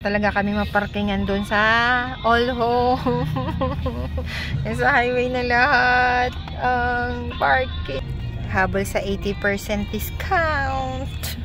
talaga kami maparkingan doon sa All Home. Sa highway na lahat ang parking. Habol sa 80% discount.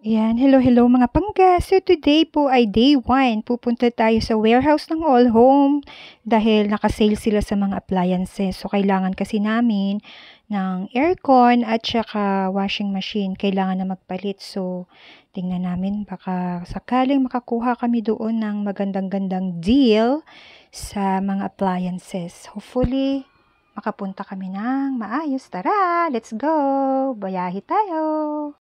Ayan, hello mga pangga. So today po ay day 1. Pupunta tayo sa warehouse ng All Home dahil nakasale sila sa mga appliances. So kailangan kasi namin ng aircon at saka washing machine. Kailangan na magpalit. So tingnan namin baka sakaling makakuha kami doon ng magandang-gandang deal sa mga appliances. Hopefully makapunta kami ng maayos. Tara, let's go! Bayahe tayo!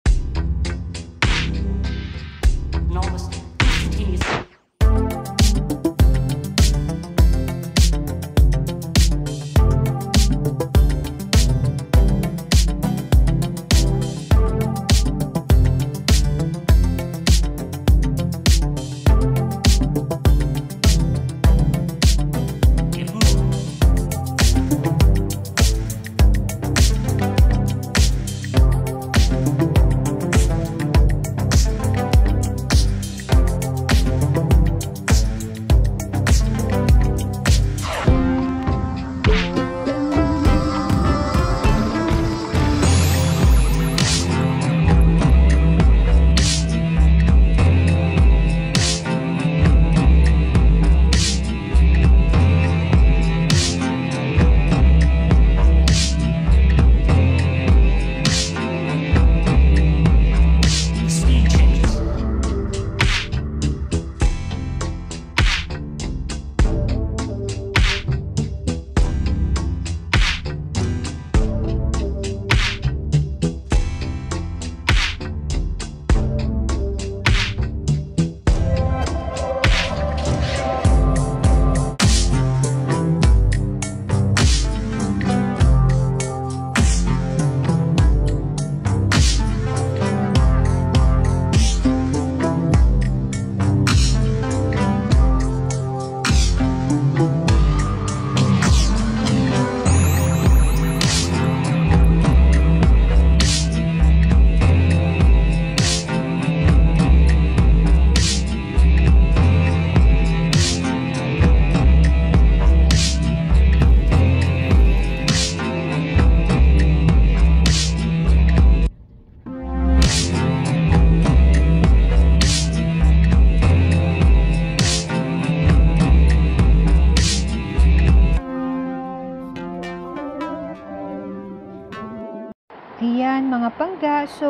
Ayan mga pangga, so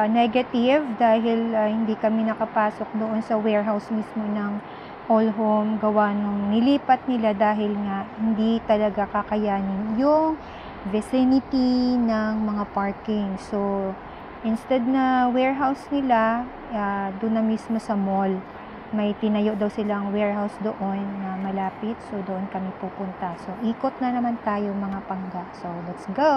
negative dahil hindi kami nakapasok doon sa warehouse mismo ng All Home gawa nung nilipat nila dahil nga hindi talaga kakayanin yung vicinity ng mga parking. So instead na warehouse nila, doon na mismo sa mall. May tinayo daw silang warehouse doon na malapit, so doon kami pupunta. So ikot na naman tayo mga pangga, so let's go!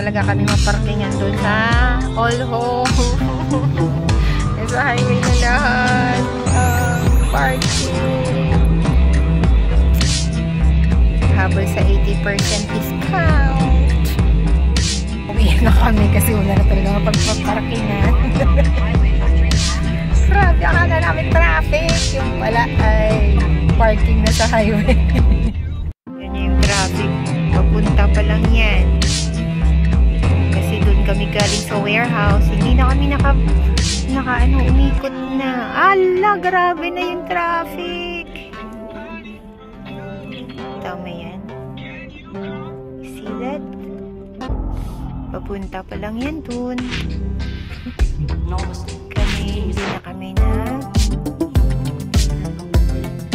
talaga kami maparkingan doon sa All Home. Sa highway na lahat. Parking. Habol sa 80% discount. Umiyak na kami kasi wala na talaga mapagpaparkingan. Grabe, akala namin traffic. Yung pala ay parking na sa highway. Yan yung traffic. Papunta pa lang yan. Kasi doon kami galing sa warehouse. Hindi na kami umikot na. Ala, grabe na yung traffic. Tama yan. See that? Papunta pa lang yan doon. Hindi na kami na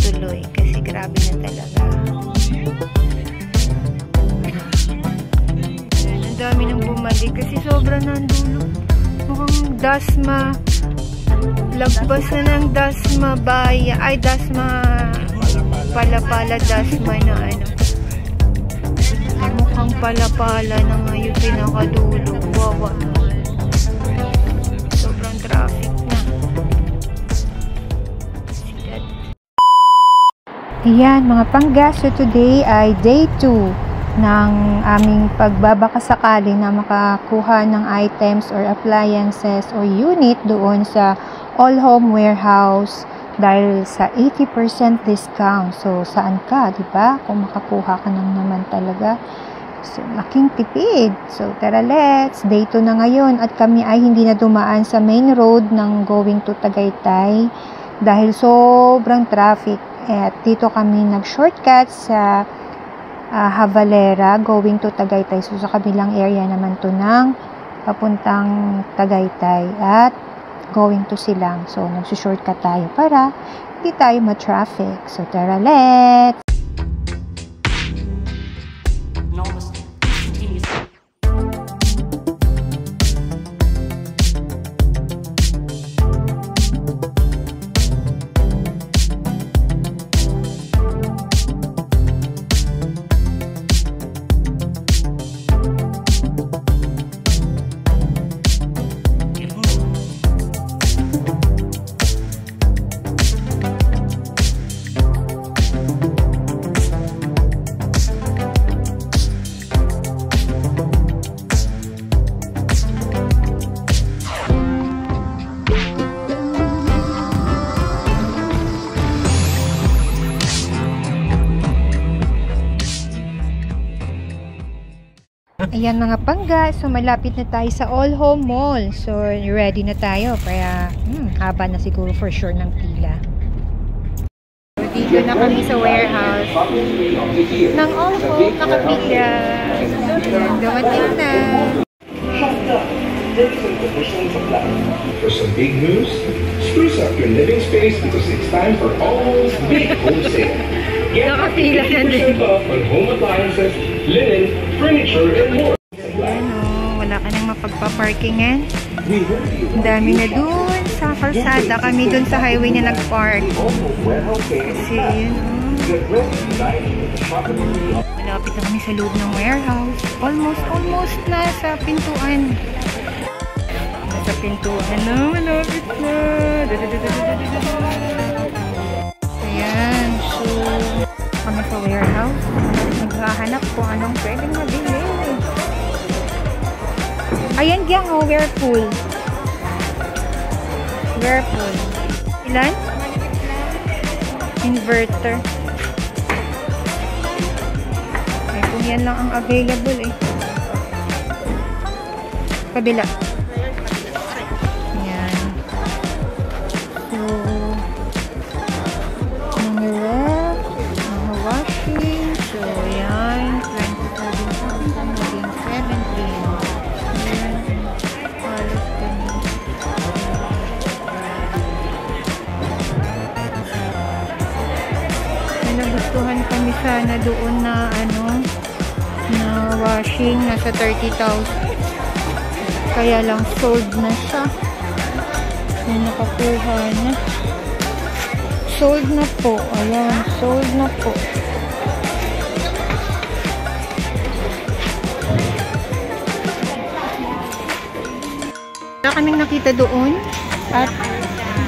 tuloy kasi grabe na talaga. Ang dami nang bumalik kasi sobra na ang dulo. Mukhang Dasma. Lagpas na ng Dasma Baya. Ay, Dasma Palapala Dasma na ano. Mukhang Palapala na nga yung pinakadulo. Wawa na. Sobrang traffic na. Ayan mga panggas. So today ay day 2 ng aming pagbabakasakali na makakuha ng items or appliances or unit doon sa All Home Warehouse dahil sa 80% discount. So saan ka, di ba? Kung makakuha ka nang naman talaga. So laking tipid. So tara, let's. Day 2 na ngayon at kami ay hindi na dumaan sa main road ng going to Tagaytay dahil sobrang traffic. At dito kami nag-shortcut sa Havalera going to Tagaytay. So sa kabilang area naman to ng papuntang Tagaytay at going to Silang. So nagsushortcut tayo para hindi tayo ma-traffic. So tara, let's! Ayan mga pangga, so malapit na tayo sa All Home Mall. So ready na tayo, kaya haba na siguro for sure ng pila. So dito na kami sa warehouse ng All Home, nakapila. Dumating na. For some big news, spruce up your living space because it's time for All's Big Home Sale. Get 50% off on home appliances, linen, furniture, and more. Ayan o, wala ka nang mapagpaparkingan. Ang dami na dun sa kalsada. Kami dun sa highway na nag-park. Kasi yun o. Malapit na kami sa loob ng warehouse. Almost na sa pintuan. Sa pintuan na, malapit na. Ayan, so kami sa warehouse. Naghahanap kung anong pwedeng mabili. Ayan diyang o, Whirlpool. Ilan? Inverter. Ay, kung yan lang ang available eh. Kabila. Nagustuhan kami sana doon na na washing, nasa 30,000. Kaya lang sold na siya. May nakakuha na. Sold na po. Ayan, sold na po. Wala kaming nakita doon. At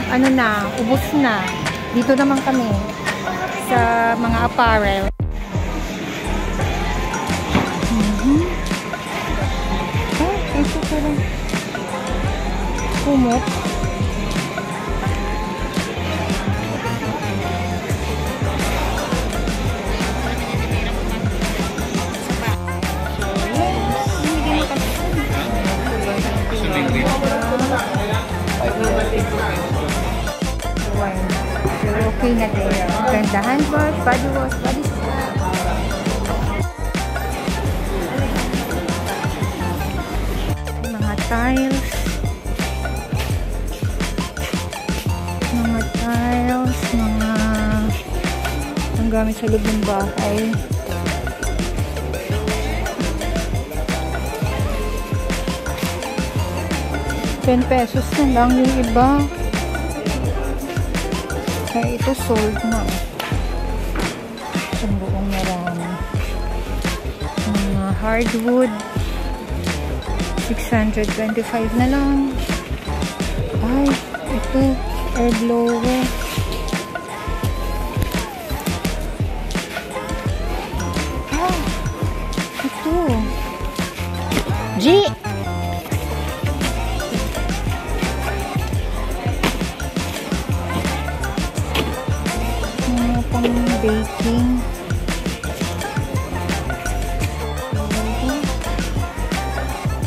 ano na, ubos na. Dito naman kami sa mga apparel. Oh, ito parang kumot. Okay na din. Ganda hand wash, body wash, body scrub. Mga tiles. Ang gamit sa loob ng bahay. ₱10 na lang yung iba. Kaya ito sold na. Ang buong marami. Mga hardwood. 625 na lang. Ay, ito. Air blower. Ah, ito. G! Baking.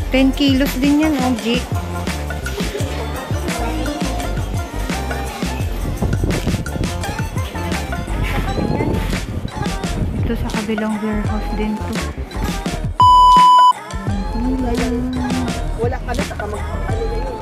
$10 din yan, G. Ito sa kabilang warehouse din to. Wala ka na, saka mag-ano na yun.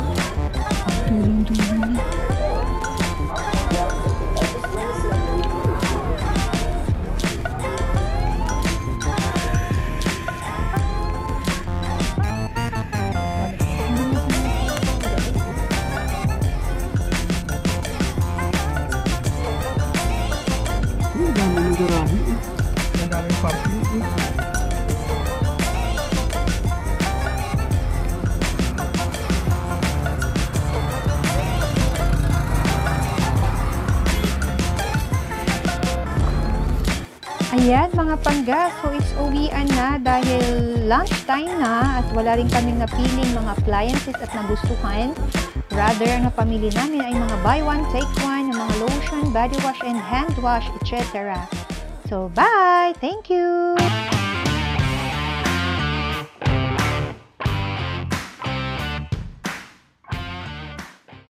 Ang daming parking. Ayan mga pangga, so it's uwian na dahil lunchtime na at wala rin kaming napiling mga appliances at nagustuhan. Rather, ang napamili namin ay mga buy one, take one, ng mga lotion, body wash, and hand wash, etc. So, bye! Thank you!